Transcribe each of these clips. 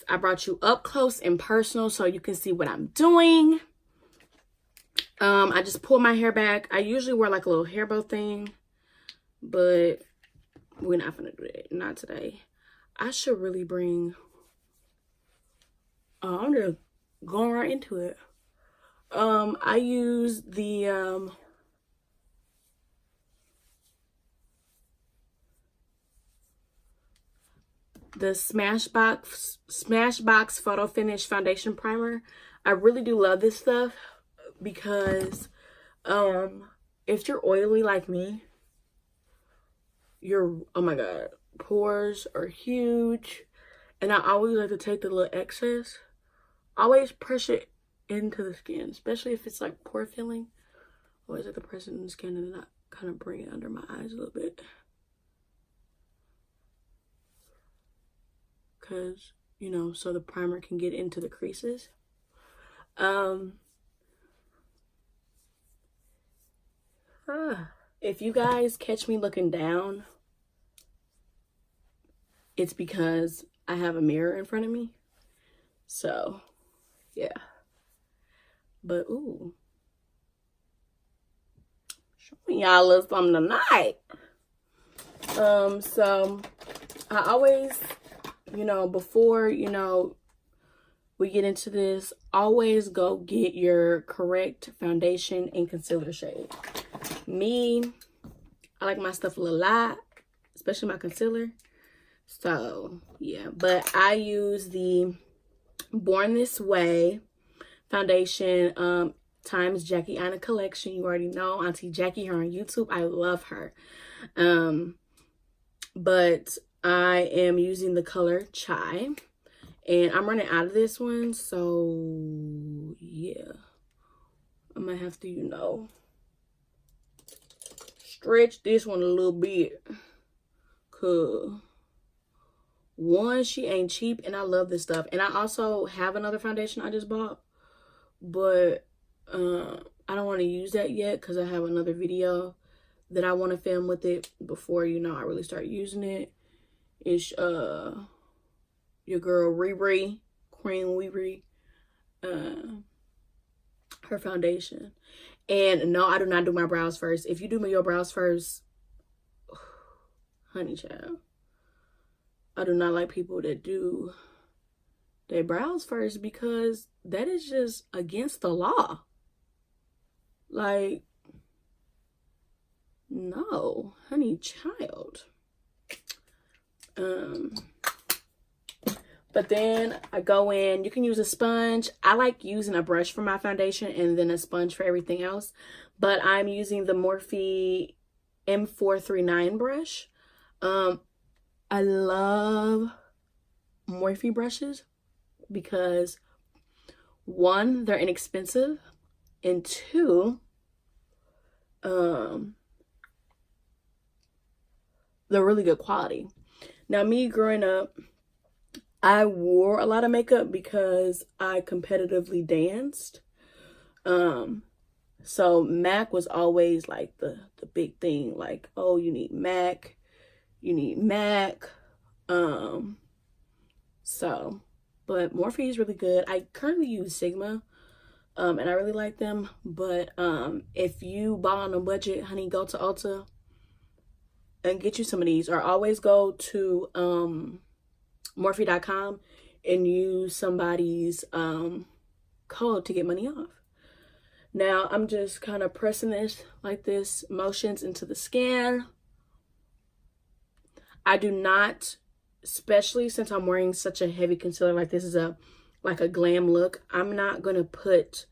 I brought you up close and personal so you can see what I'm doing. I just pull my hair back. I usually wear like a little hair bow thing, but we're not gonna do that. Not today. I should really bring... I'm just going right into it. I use the Smashbox Photo Finish Foundation Primer. I really do love this stuff because if you're oily like me, oh my god, pores are huge, and I always like to take the little excess, always press it into the skin, especially if it's like pore filling. Always like to press it in the skin and then I kind of bring it under my eyes a little bit, because you know, so the primer can get into the creases. If you guys catch me looking down, it's because I have a mirror in front of me. So, yeah. But, ooh. Showing y'all a little something tonight. So, I always, you know, before, you know, we get into this, always go get your correct foundation and concealer shade. Me, I like my stuff a little light, especially my concealer. So, yeah. But I use the Born This Way foundation times Jackie Aina collection. You already know Auntie Jackie, her on YouTube. I love her. But I am using the color Chai. And I'm running out of this one. So, yeah. I might have to, you know, stretch this one a little bit. Cause one, she ain't cheap, and I love this stuff. And I also have another foundation I just bought, but I don't want to use that yet because I have another video that I want to film with it before, you know, I really start using it. It's your girl Riri, Queen Riri, her foundation. And no, I do not do my brows first. If you do your brows first, honey child, I do not like people that do their brows first, because that is just against the law. Like, no, honey child. But then I go in, you can use a sponge. I like using a brush for my foundation and then a sponge for everything else. But I'm using the Morphe M439 brush. I love Morphe brushes because, one, they're inexpensive, and two, they're really good quality. Now, me growing up, I wore a lot of makeup because I competitively danced. So MAC was always like the big thing. Like, oh, you need MAC. You need MAC. So, but Morphe is really good. I currently use Sigma, and I really like them. But if you buy on a budget, honey, go to Ulta and get you some of these, or always go to Morphe.com and use somebody's code to get money off. Now I'm just kind of pressing this like this, motions into the skin. I do not, especially since I'm wearing such a heavy concealer, like this is like a glam look, I'm not gonna put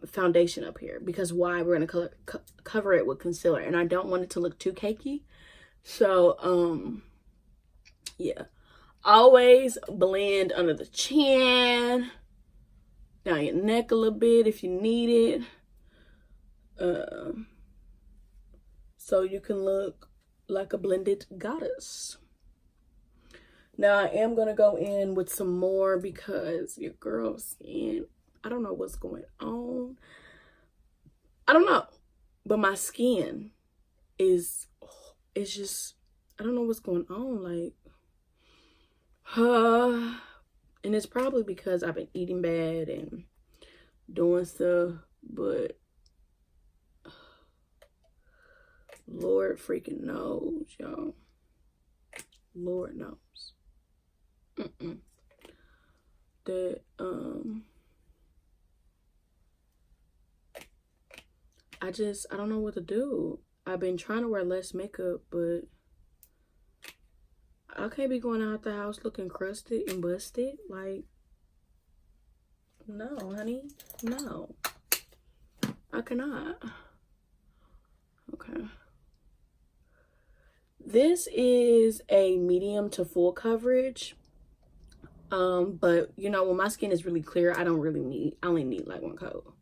foundation up here, because why? We're gonna cover it with concealer, and I don't want it to look too cakey. So yeah, always blend under the chin, down your neck a little bit if you need it, so you can look like a blended goddess. Now I am gonna go in with some more because your girl's skin, I don't know what's going on. I don't know, but my skin is, it's just, I don't know what's going on. Like, And it's probably because I've been eating bad and doing stuff, but Lord freaking knows, y'all. Lord knows. That, I don't know what to do. I've been trying to wear less makeup, but I can't be going out the house looking crusted and busted. Like, no, honey. No. I cannot. Okay. This is a medium to full coverage. But you know, when my skin is really clear, I only need like one coat.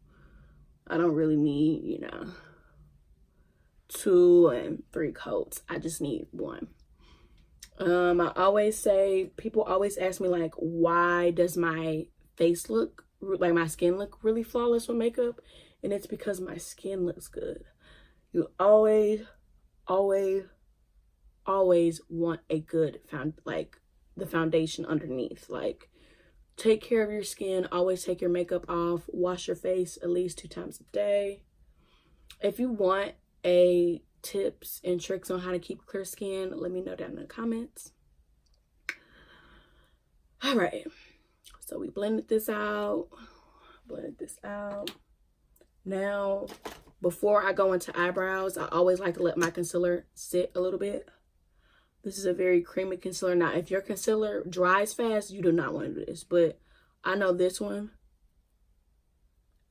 I don't really need, you know, 2 and 3 coats. I just need one. I always say, people always ask me like, why does my face look like, my skin look really flawless with makeup? And it's because my skin looks good. You always want a good the foundation underneath. Like, take care of your skin. Always take your makeup off. Wash your face at least 2 times a day. If you want tips and tricks on how to keep clear skin, let me know down in the comments. All right, so we blended this out. Now, before I go into eyebrows, I always like to let my concealer sit a little bit. This is a very creamy concealer. Now, if your concealer dries fast, you do not want to do this. But I know this one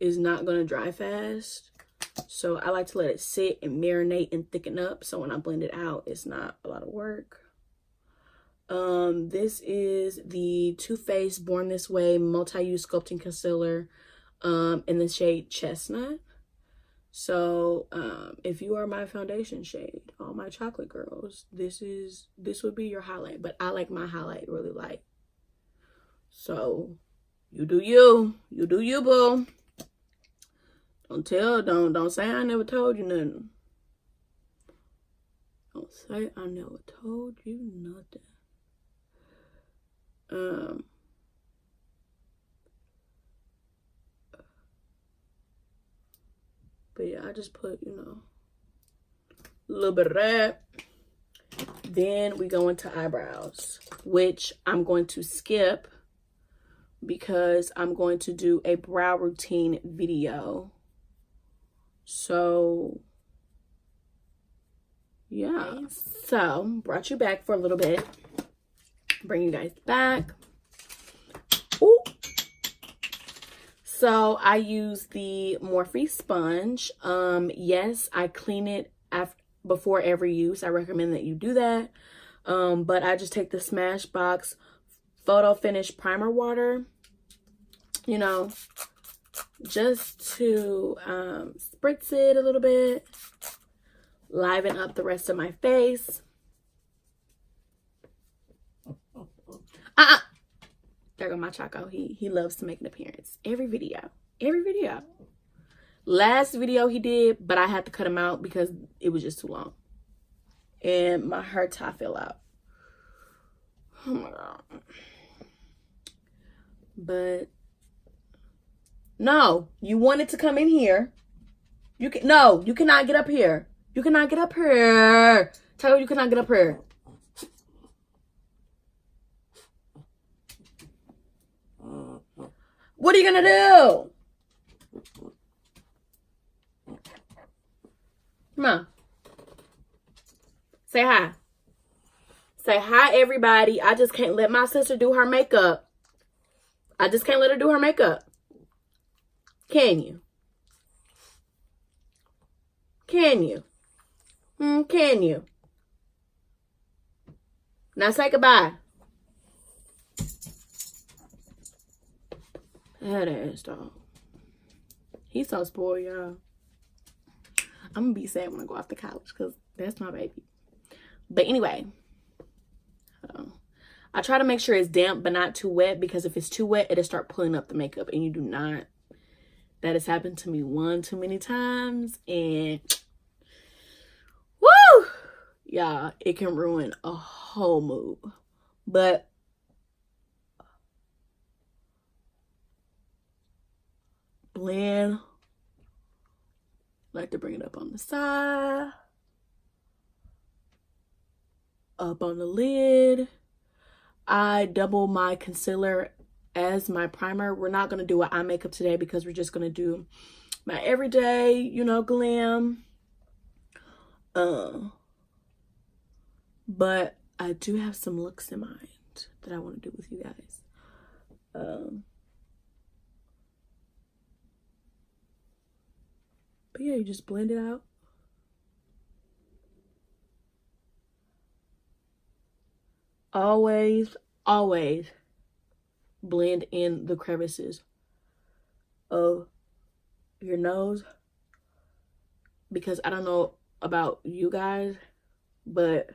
is not going to dry fast. So I like to let it sit and marinate and thicken up. So when I blend it out, it's not a lot of work. This is the Too Faced Born This Way Multi-Use Sculpting Concealer in the shade Chestnut. So if you are my foundation shade, all my chocolate girls, this would be your highlight. But I like my highlight really light. So you do you boo. Don't say I never told you nothing. Don't say I never told you nothing. But yeah, I just put, you know, a little bit of that. Then we go into eyebrows, which I'm going to skip because I'm going to do a brow routine video. So yeah, so brought you back for a little bit. Bring you guys back. Ooh. So I use the Morphe sponge. Yes, I clean it before every use. I recommend that you do that. But I just take the Smashbox Photo Finish Primer Water, you know, just to spritz it a little bit, liven up the rest of my face. There go my Choco. He loves to make an appearance every video. Last video he did, but I had to cut him out because it was just too long and my hair tie fell out. Oh my god. But no, you wanted to come in here. You cannot get up here. You cannot get up here. Tell you cannot get up here. What are you gonna do? Come on. Say hi. Say hi, everybody. I just can't let my sister do her makeup. I just can't let her do her makeup. Can you? Can you? Can you? Now say goodbye. That ass dog. He's so spoiled, y'all. I'm gonna be sad when I go off to college because that's my baby. But anyway, I try to make sure it's damp but not too wet, because if it's too wet, it'll start pulling up the makeup, and you do not. That has happened to me one too many times, and woo, yeah, it can ruin a whole mood. But blend. Like to bring it up on the side, up on the lid. I double my concealer as my primer. We're not going to do an eye makeup today because we're just going to do my everyday, you know, glam. But I do have some looks in mind that I want to do with you guys. But yeah, you just blend it out. Always blend in the crevices of your nose, because I don't know about you guys, but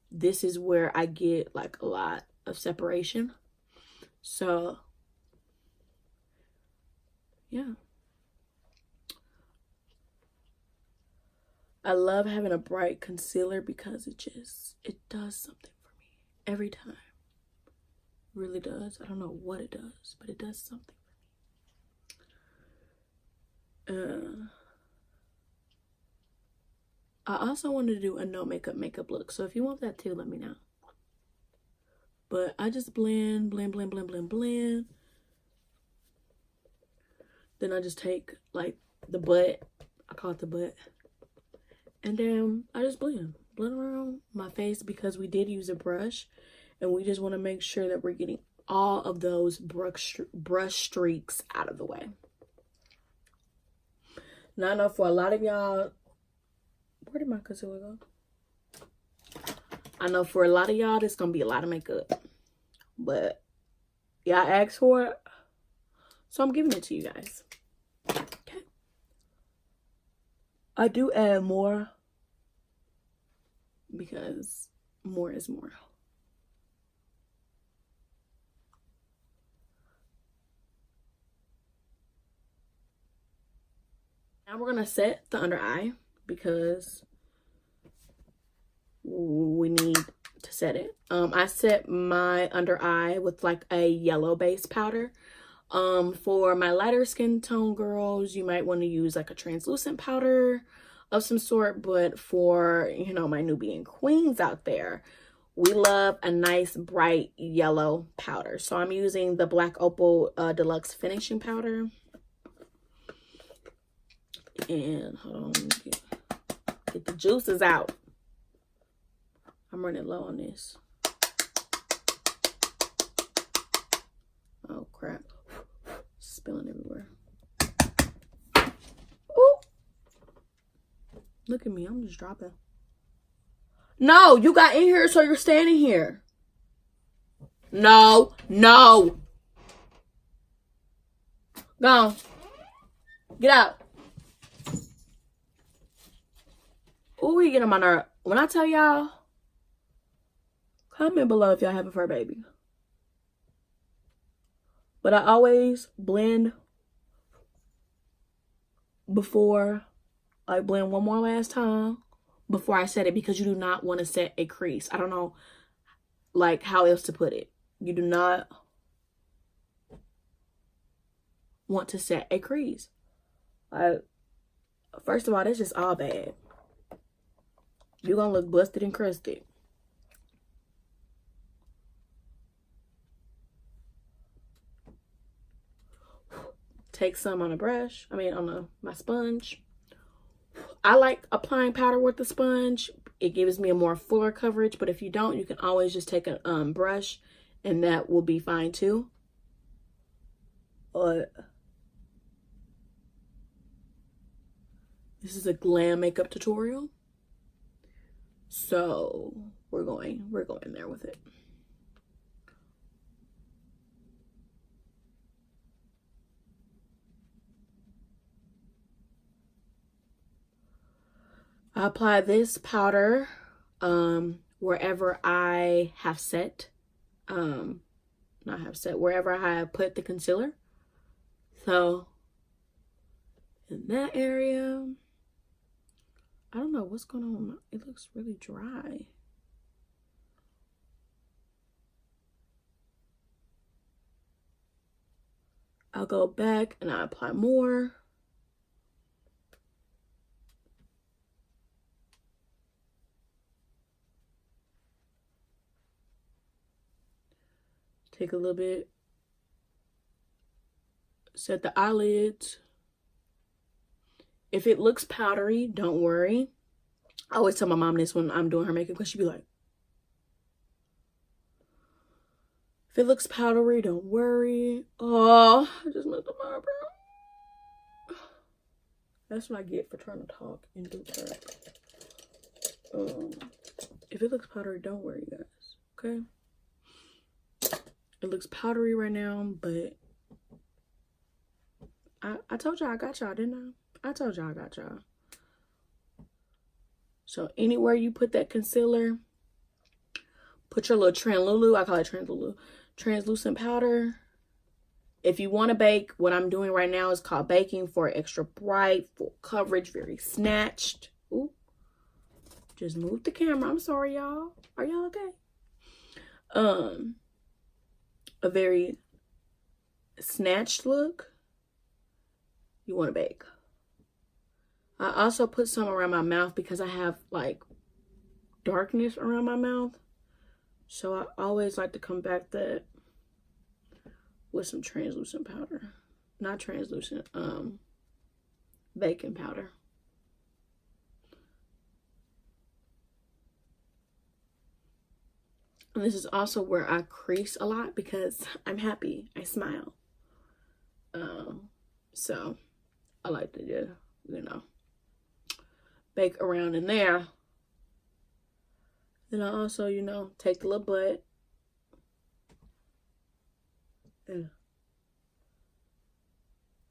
this is where I get like a lot of separation. So yeah, I love having a bright concealer because it does something for me every time. It really does. I don't know what it does, but it does something for me. I also wanted to do a no makeup look, so if you want that too, let me know. But I just blend. Then I just take like the butt, I call it the butt, and then I just blend around my face, because we did use a brush, and we just want to make sure that we're getting all of those brush streaks out of the way. Now I know for a lot of y'all, where did my concealer go? I know for a lot of y'all, there's gonna be a lot of makeup, but y'all asked for it, so I'm giving it to you guys. Okay. I do add more because more is more. Now we're gonna set the under eye, because we need to set it. I set my under eye with like a yellow base powder. For my lighter skin tone girls, you might want to use like a translucent powder of some sort, but for, you know, my Nubian queens out there, we love a nice bright yellow powder. So I'm using the Black Opal Deluxe finishing powder. And hold on, get the juices out. I'm running low on this. Oh crap, spilling everywhere. Ooh, look at me, I'm just dropping. No, you got in here, so you're standing here. No. Go on. Get out. Ooh, we get on my nerve. When I tell y'all, comment below if y'all have a fur baby. But I always blend before I blend one more last time before I set it, because you do not want to set a crease. I don't know like how else to put it. You do not want to set a crease. First of all, that's just all bad. You're gonna look busted and crusted. Take some on a brush, on my sponge. I like applying powder with the sponge. It gives me a more fuller coverage, but if you don't, you can always just take a brush and that will be fine too. This is a glam makeup tutorial, so we're going there with it. I apply this powder wherever I have set, wherever I have put the concealer. So in that area, I don't know what's going on. It looks really dry. I'll go back and I apply more. Take a little bit. Set the eyelids. If it looks powdery, don't worry. I always tell my mom this when I'm doing her makeup because she'd be like, if it looks powdery, don't worry. Oh, I just messed up my eyebrow. That's what I get for trying to talk and do crap. If it looks powdery, don't worry, guys. Okay? It looks powdery right now, but I told y'all I got y'all, didn't I? I told y'all I got y'all. So anywhere you put that concealer, put your little I call it translucent powder. If you want to bake, what I'm doing right now is called baking for extra bright, full coverage, very snatched. Ooh, just move the camera. I'm sorry, y'all. Are y'all okay? A very snatched look. You want to bake. I also put some around my mouth because I have like darkness around my mouth. So I always like to combat that with some translucent powder. Not translucent, baking powder. And this is also where I crease a lot because I'm happy. I smile. So I like to just, you know, bake around in there. Then I also, you know, take the little butt and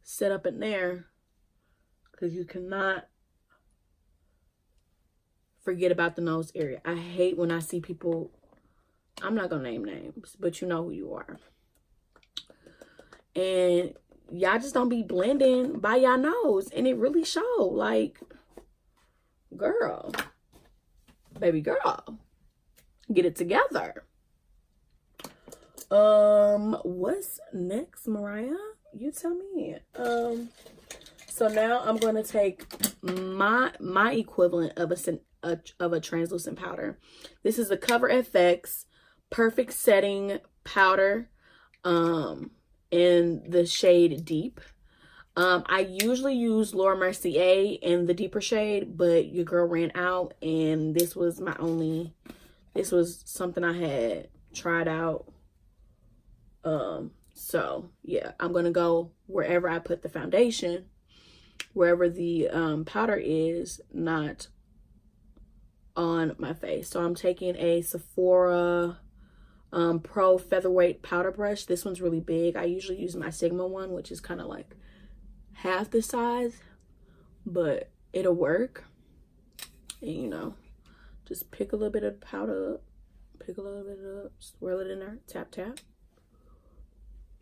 set up in there because you cannot forget about the nose area. I hate when I see people, I'm not gonna name names, but you know who you are. And y'all just don't be blending by y'all nose, and it really show. Like, girl, baby girl, get it together. What's next, Mariah? You tell me. So now I'm gonna take my equivalent of a translucent powder. This is the Cover FX Perfect Setting Powder, in the shade Deep. I usually use Laura Mercier in the deeper shade, but your girl ran out, and this was something I had tried out. So yeah, I'm gonna go wherever I put the foundation, wherever the powder is, not on my face. So I'm taking a Sephora Pro Featherweight powder brush. This one's really big. I usually use my Sigma one, which is kind of like half the size, but it'll work. And you know, just pick a little bit of powder up, pick a little bit up, swirl it in there, tap tap,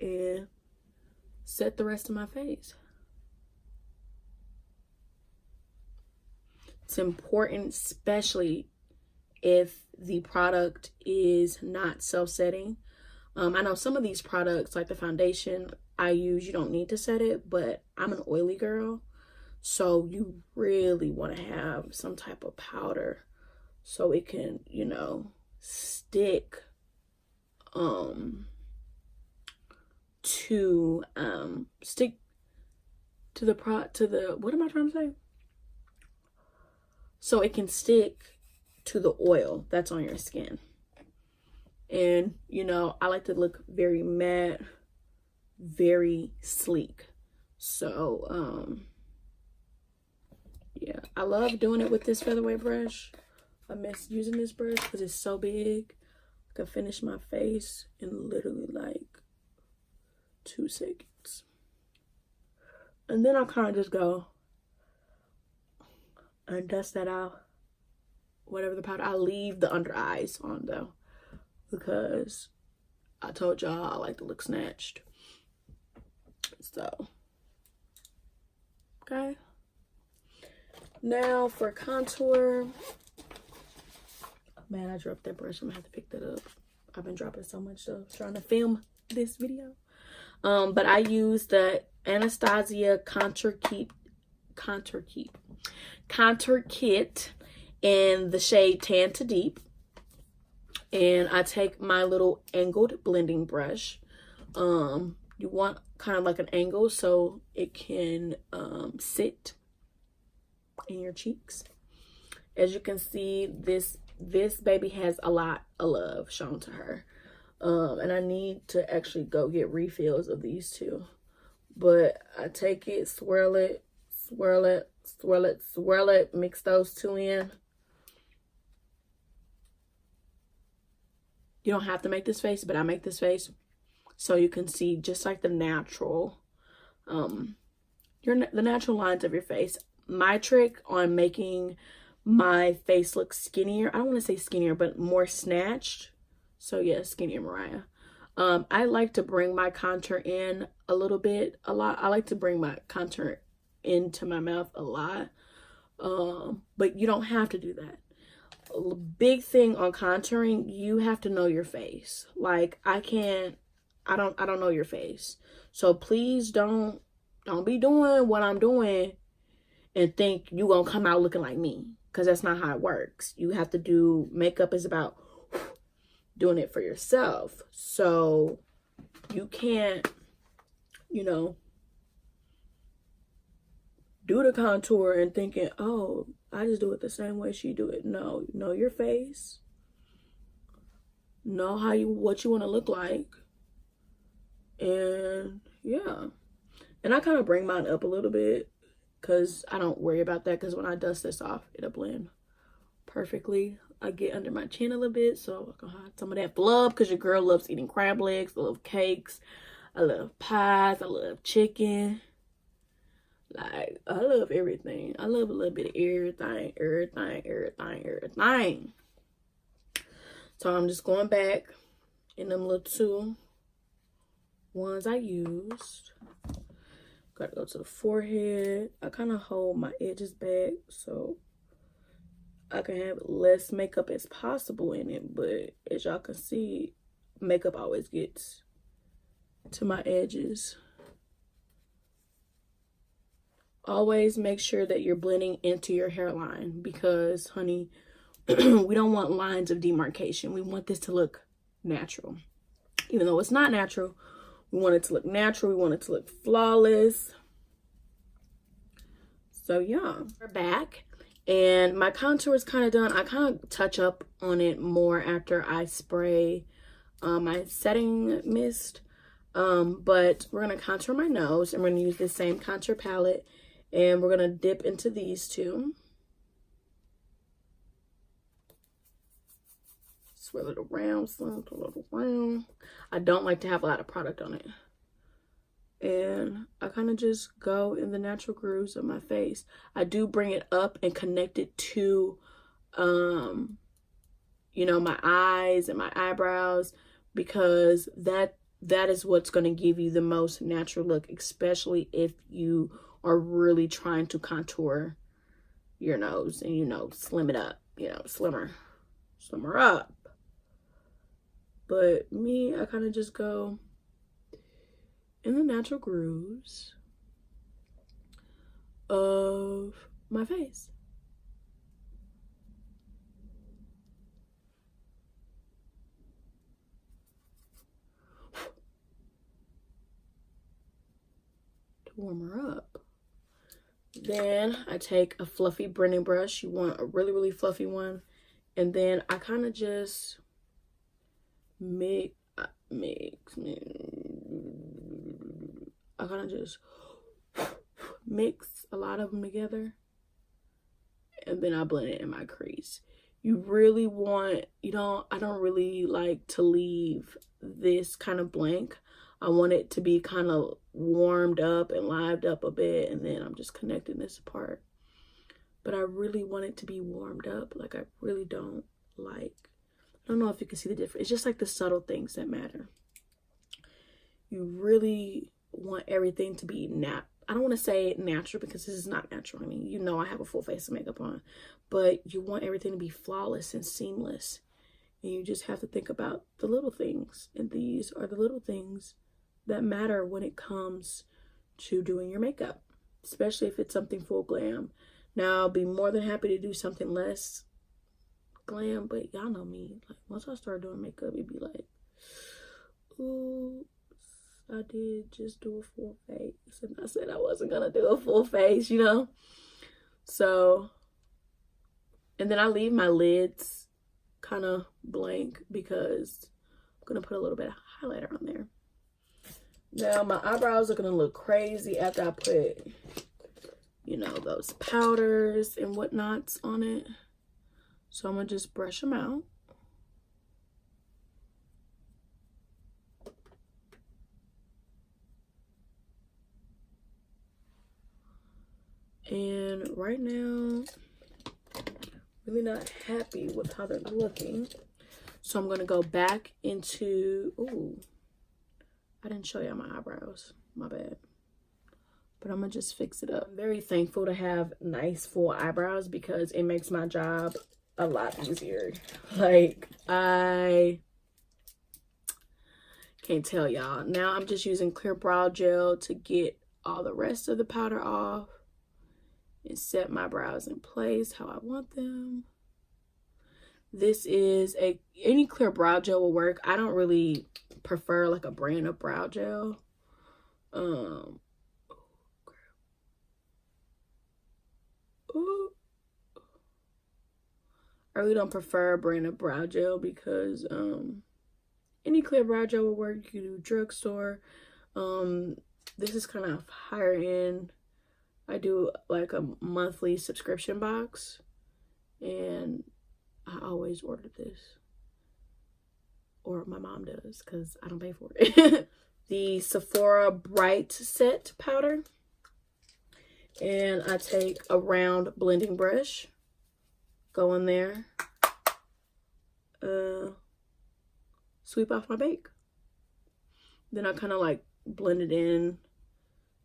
and set the rest of my face. It's important, especially if the product is not self-setting. I know some of these products, like the foundation I use, you don't need to set it, but I'm an oily girl, so you really want to have some type of powder so it can, you know, stick to the what am I trying to say? So it can stick to the oil that's on your skin. And you know, I like to look very matte, very sleek. So yeah, I love doing it with this featherweight brush. I miss using this brush because it's so big. I can finish my face in literally like 2 seconds. And then I'll kind of just go and dust that out, whatever the powder. I leave the under eyes on though, because I told y'all I like to look snatched. So okay, now for contour. Man, I dropped that brush. I'm gonna have to pick that up. I've been dropping so much stuff trying to film this video. But I use the Anastasia contour kit in the shade Tan to Deep. And I take my little angled blending brush. You want kind of like an angle so it can sit in your cheeks. As you can see, this baby has a lot of love shown to her. And I need to actually go get refills of these two. But I take it, swirl it, swirl it, swirl it, swirl it, mix those two in. You don't have to make this face, but I make this face so you can see just like the natural, the natural lines of your face. My trick on making my face look skinnier, I don't want to say skinnier, but more snatched. So yeah, skinnier Mariah. I like to bring my contour in a little bit, a lot. I like to bring my contour into my mouth a lot, but you don't have to do that. A big thing on contouring, you have to know your face. Like I don't know your face. So please don't be doing what I'm doing and think you gonna come out looking like me, because that's not how it works. You have to do, makeup is about doing it for yourself. So you can't, you know, do the contour and thinking, oh, I just do it the same way she do it. No, know your face. Know what you want to look like. And yeah. And I kind of bring mine up a little bit because I don't worry about that, because when I dust this off, it'll blend perfectly. I get under my chin a little bit so I can hide some of that flub, because your girl loves eating crab legs. I love cakes. I love pies. I love chicken. Like, I love everything. I love a little bit of everything. So I'm just going back in them little two ones I used. Gotta go to the forehead. I kind of hold my edges back so I can have less makeup as possible in it. But as y'all can see, makeup always gets to my edges. Always make sure that you're blending into your hairline, because, honey, we don't want lines of demarcation. We want this to look natural. Even though it's not natural, we want it to look natural. We want it to look flawless. So, yeah. We're back. And my contour is kind of done. I kind of touch up on it more after I spray my setting mist. But we're going to contour my nose. And we're going to use the same contour palette. And we're going to dip into these two. Swirl it around, swirl it around. I don't like to have a lot of product on it. And I kind of just go in the natural grooves of my face. I do bring it up and connect it to, you know, my eyes and my eyebrows, because that is what's going to give you the most natural look, especially if you are really trying to contour your nose and, you know, slim it up, you know, slimmer up. But me, I kind of just go in the natural grooves of my face. To warm her up. Then I take a fluffy blending brush. You want a really, really fluffy one. And then I kind of just I kind of just mix a lot of them together, and then I blend it in my crease. You really want, I don't really like to leave this kind of blank. I want it to be kind of warmed up and lived up a bit, and then I'm just connecting this part. But I really want it to be warmed up. Like, I really don't like, I don't know if you can see the difference. It's just like the subtle things that matter. You really want everything to be I don't want to say natural, because this is not natural. I mean, you know, I have a full face of makeup on, but you want everything to be flawless and seamless. And you just have to think about the little things. And these are the little things that matter when it comes to doing your makeup, especially if it's something full glam. Now, I'll be more than happy to do something less glam, but y'all know me. Like, once I start doing makeup, it'd be like, ooh, I did just do a full face, and I said I wasn't gonna do a full face, you know? So, and then I leave my lids kind of blank because I'm gonna put a little bit of highlighter on there. Now my eyebrows are gonna look crazy after I put, you know, those powders and whatnots on it. So I'm gonna just brush them out. And right now, really not happy with how they're looking. So I'm gonna go back into, ooh, I didn't show y'all my eyebrows, my bad. But I'm gonna just fix it up. I'm very thankful to have nice full eyebrows because it makes my job a lot easier. Like, I can't tell y'all. Now I'm just using clear brow gel to get all the rest of the powder off and set my brows in place how I want them. This is any clear brow gel will work. I don't really prefer like a brand of brow gel. I really don't prefer a brand of brow gel because any clear brow gel will work. You can do drugstore. This is kind of higher end. I do like a monthly subscription box, and I always order this, or my mom does because I don't pay for it. The Sephora Bright Set powder, and I take a round blending brush, go in there, sweep off my bake. Then I kind of like blend it in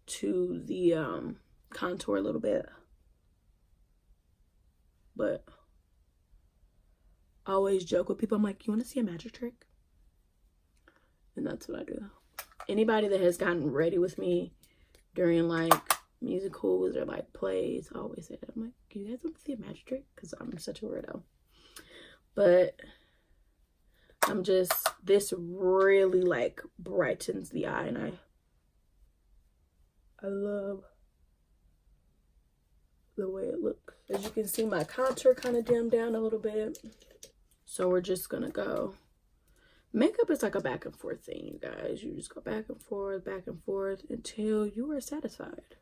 to the contour a little bit. But I always joke with people, I'm like, you want to see a magic trick? And that's what I do. Anybody that has gotten ready with me during like musicals or like plays, I always say that. I'm like, you guys want to see a magic trick? Because I'm such a weirdo. But I'm just, this really like brightens the eye, and I love the way it looks. As you can see, my contour kind of dimmed down a little bit. So we're just gonna go. Makeup is like a back and forth thing, you guys. You just go back and forth until you are satisfied.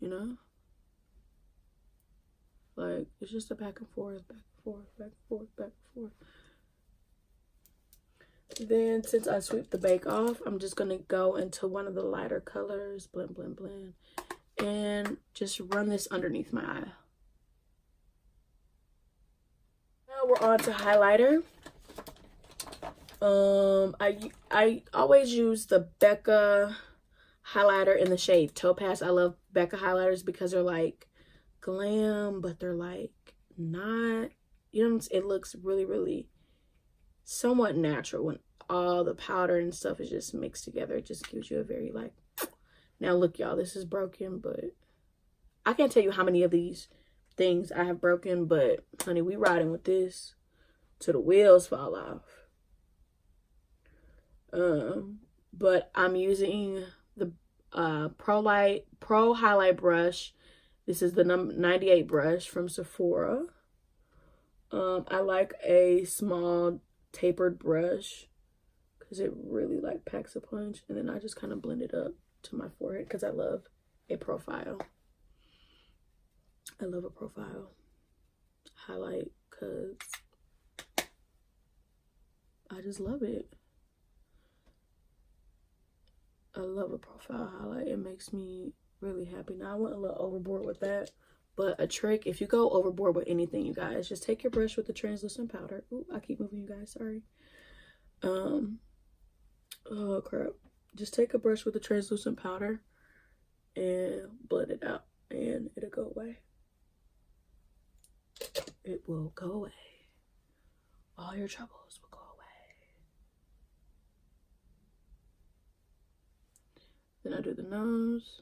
You know? Like, it's just a back and forth, back and forth, back and forth, back and forth. Then, since I sweep the bake off, I'm just gonna go into one of the lighter colors, blend, blend, blend, and just run this underneath my eye. Now we're on to highlighter. I always use the Becca highlighter in the shade Topaz. I love Becca highlighters because they're like glam, but they're like not, you know, it looks really, really somewhat natural when all the powder and stuff is just mixed together. It just gives you a very like, now look y'all, this is broken, but I can't tell you how many of these things I have broken, but honey, we riding with this till the wheels fall off. But I'm using the Pro Highlight brush. This is the number 98 brush from Sephora. I like a small tapered brush because it really like packs a punch, and then I just kind of blend it up to my forehead because I love a profile. I love a profile highlight because I just love it. I love a profile highlight. It makes me really happy. Now I went a little overboard with that, but a trick, if you go overboard with anything, you guys, just take your brush with the translucent powder. Ooh, I keep moving, you guys, sorry. Oh crap. Just take a brush with the translucent powder and blend it out, and it'll go away. It will go away. All your troubles will go away. Then I do the nose.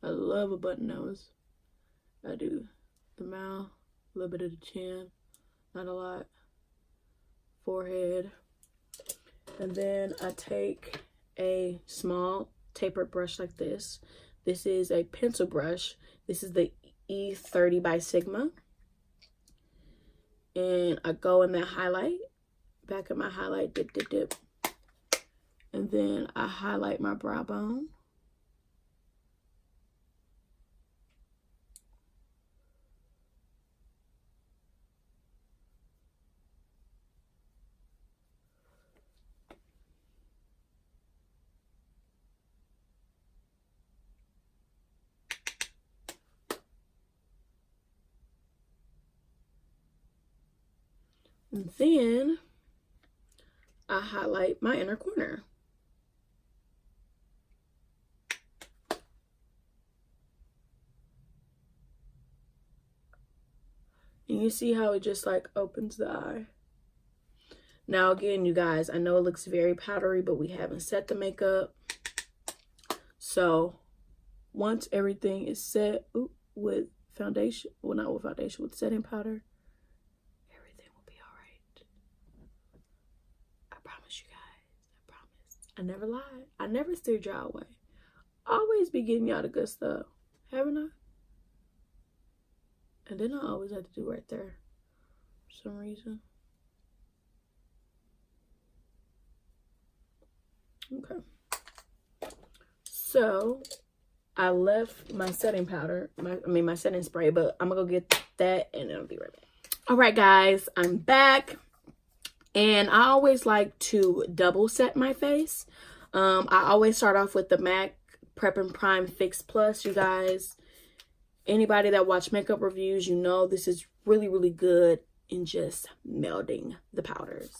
I love a button nose. I do the mouth, a little bit of the chin, not a lot. Forehead. And then I take a small tapered brush like this. This is a pencil brush. This is the E30 by Sigma. And I go in that highlight, back of my highlight, dip, dip, dip. And then I highlight my brow bone. And then I highlight my inner corner. And you see how it just like opens the eye. Now again, you guys, I know it looks very powdery, but we haven't set the makeup. So once everything is set with foundation, well, not with foundation, with setting powder, everything will be all right. I promise you guys, I promise. I never lied. I never steered y'all away. Always be getting y'all the good stuff, haven't I? And then I always have to do right there for some reason. Okay. So I left my setting powder, my setting spray, but I'm gonna go get that and I'll be right back. All right, guys, I'm back. And I always like to double set my face. I always start off with the MAC Prep and Prime Fix Plus, you guys. Anybody that watch makeup reviews, you know this is really, really good in just melding the powders.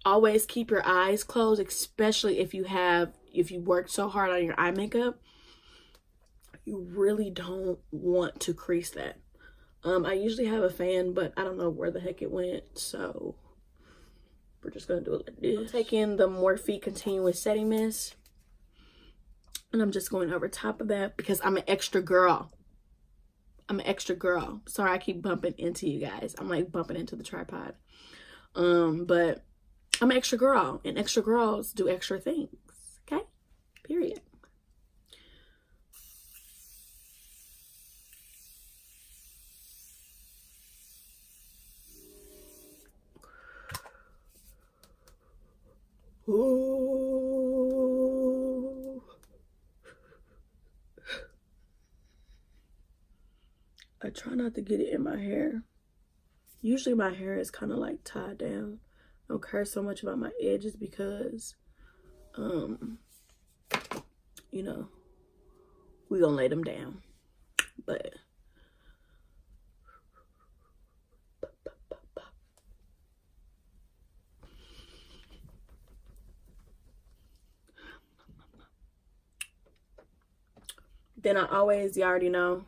Always keep your eyes closed, especially if you work so hard on your eye makeup. You really don't want to crease that. I usually have a fan, but I don't know where the heck it went, so we're just gonna do it like this. I'm taking the Morphe Continuous Setting Mist, and I'm just going over top of that because I'm an extra girl. I'm an extra girl. Sorry, I keep bumping into you guys. I'm like bumping into the tripod. But I'm an extra girl, and extra girls do extra things. Okay? Period. Ooh. I try not to get it in my hair. Usually my hair is kind of like tied down. I don't care so much about my edges because, you know, we gonna lay them down. But then I always, you already know,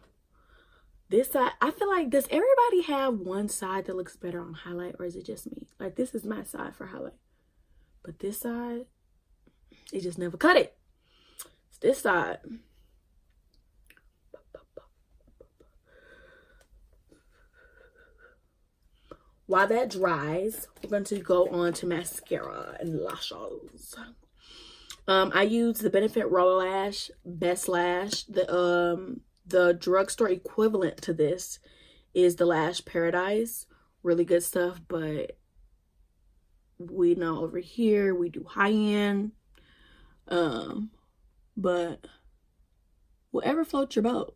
this side, I feel like, does everybody have one side that looks better on highlight, or is it just me? Like, this is my side for highlight. But this side, it just never cut it. It's this side. While that dries, we're going to go on to mascara and lashes. I use the Benefit Roller Lash, Best Lash. The drugstore equivalent to this is the Lash Paradise. Really good stuff, but we know over here we do high-end. But whatever floats your boat.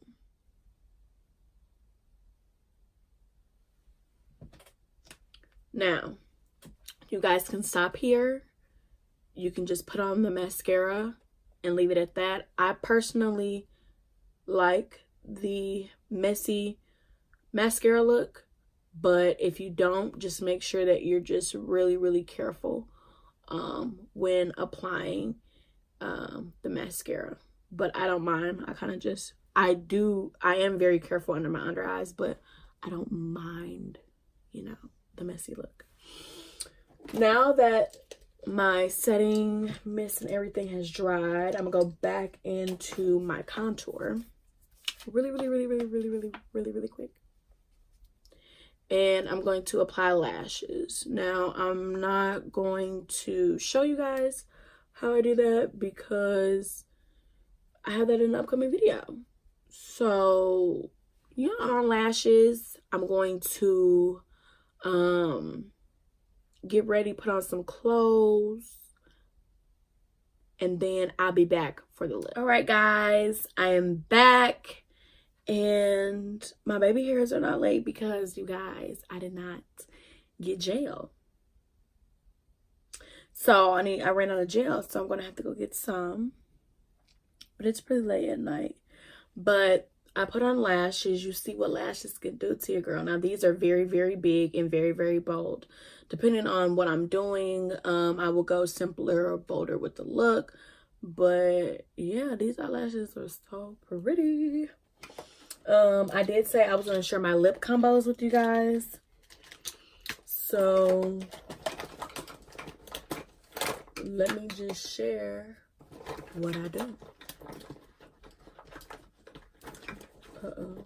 Now, you guys can stop here. You can just put on the mascara and leave it at that. I personally like the messy mascara look, but if you don't, just make sure that you're just really, really careful when applying the mascara. But I don't mind. I am very careful under my under eyes, but I don't mind, you know, the messy look. Now that my setting mist and everything has dried, I'm gonna go back into my contour really quick. And I'm going to apply lashes. Now, I'm not going to show you guys how I do that because I have that in an upcoming video. So, yeah, on lashes, I'm going to get ready, put on some clothes, and then I'll be back for the lip. All right, guys, I am back. And my baby hairs are not late because, you guys, I did not get gel. So I ran out of gel, so I'm gonna have to go get some. But it's pretty late at night. But I put on lashes. You see what lashes can do to your girl. Now these are very big and very bold. Depending on what I'm doing, I will go simpler or bolder with the look. But yeah, these eyelashes are so pretty. I did say I was going to share my lip combos with you guys. So, let me just share what I do. Uh-oh.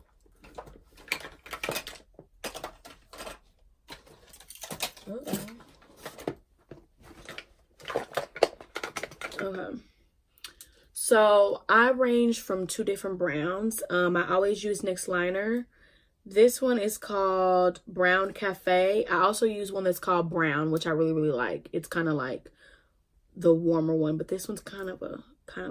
Uh-oh. Okay. So I range from 2 different browns. I always use NYX Liner. This one is called Brown Cafe. I also use one that's called Brown, which I really like. It's kind of like the warmer one, but this one's kind of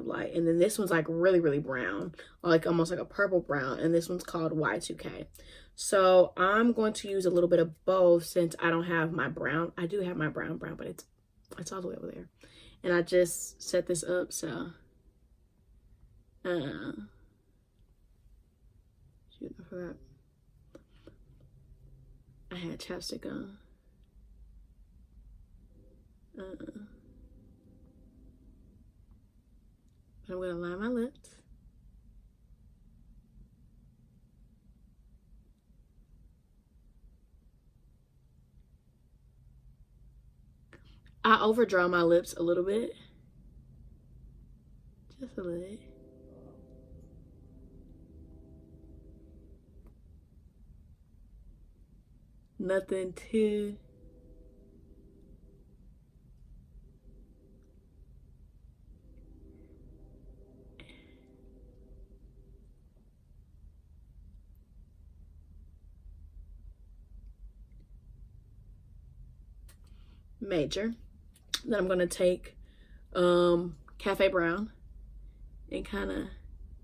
light. And then this one's like really brown, like almost like a purple brown. And this one's called Y2K. So I'm going to use a little bit of both since I don't have my brown. I do have my brown, but it's all the way over there. And I just set this up so. Shoot, I forgot. I had chapstick on. But I'm gonna line my lips. I overdraw my lips a little bit. Just a little. Nothing too major. Then I'm gonna take Cafe Brown and kind of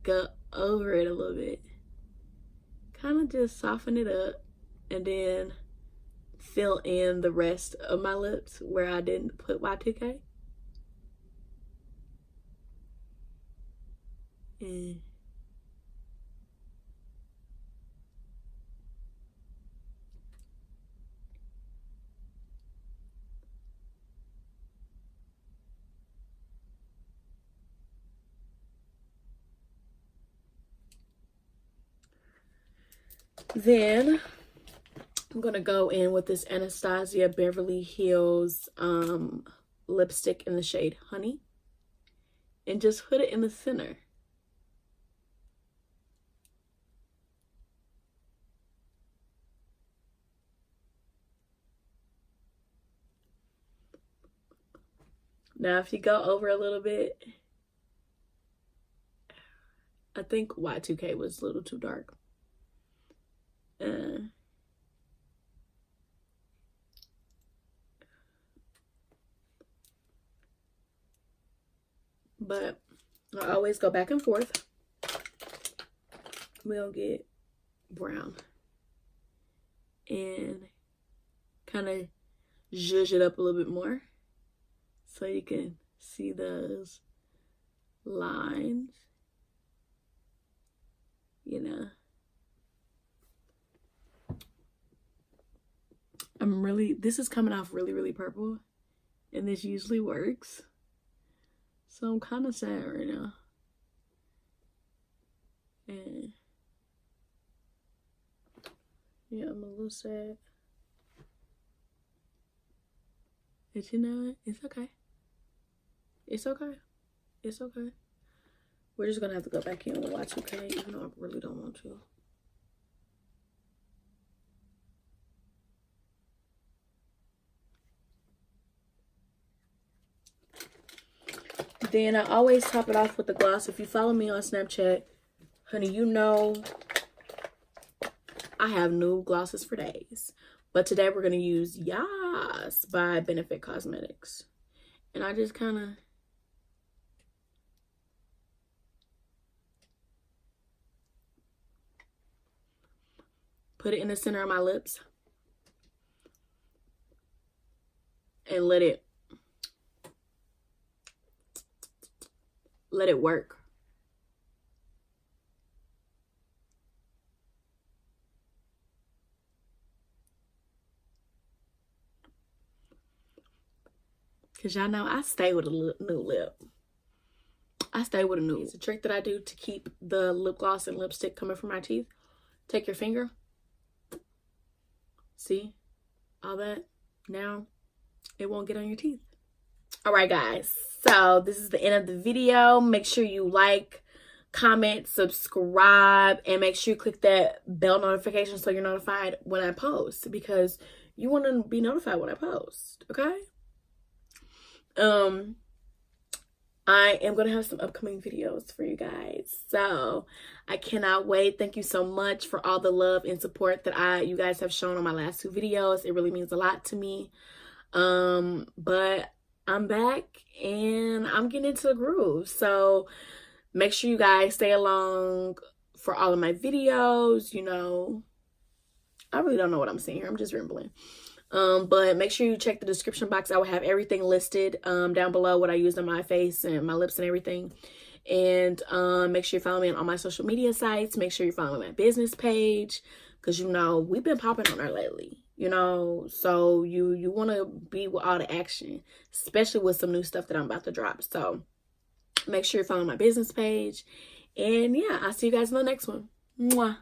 go over it a little bit, kind of just soften it up, and then fill in the rest of my lips where I didn't put Y2K. And then I'm gonna go in with this Anastasia Beverly Hills lipstick in the shade Honey and just put it in the center. Now if you go over a little bit, I think Y2K was a little too dark. But I always go back and forth. We'll get brown and kind of zhuzh it up a little bit more so you can see those lines, you know. This is coming off really purple, and this usually works. So I'm kind of sad right now. And Yeah, I'm a little sad. But you know what? It's okay. It's okay. It's okay. We're just gonna have to go back in with Y2K, even though I really don't want to. Then I always top it off with the gloss. If you follow me on Snapchat, honey, you know I have new glosses for days. But today we're going to use Yass by Benefit Cosmetics. And I just kind of... put it in the center of my lips. And let it work. Because y'all know I stay with a new lip. I stay with a new. It's a trick that I do to keep the lip gloss and lipstick coming from my teeth. Take your finger. See? All that. Now, it won't get on your teeth. Alright, guys. So, this is the end of the video. Make sure you like, comment, subscribe, and make sure you click that bell notification so you're notified when I post. Because you want to be notified when I post. Okay? I am going to have some upcoming videos for you guys. So, I cannot wait. Thank you so much for all the love and support that you guys have shown on my last 2 videos. It really means a lot to me. But I'm back and I'm getting into the groove. So, make sure you guys stay along for all of my videos. You know, I really don't know what I'm saying here. I'm just rambling. But make sure you check the description box. I will have everything listed down below, what I used on my face and my lips and everything. And make sure you follow me on all my social media sites. Make sure you follow my business page, because you know we've been popping on there lately, you know, so you want to be with all the action, especially with some new stuff that I'm about to drop. So make sure you follow my business page, and yeah, I'll see you guys in the next one. Mwah.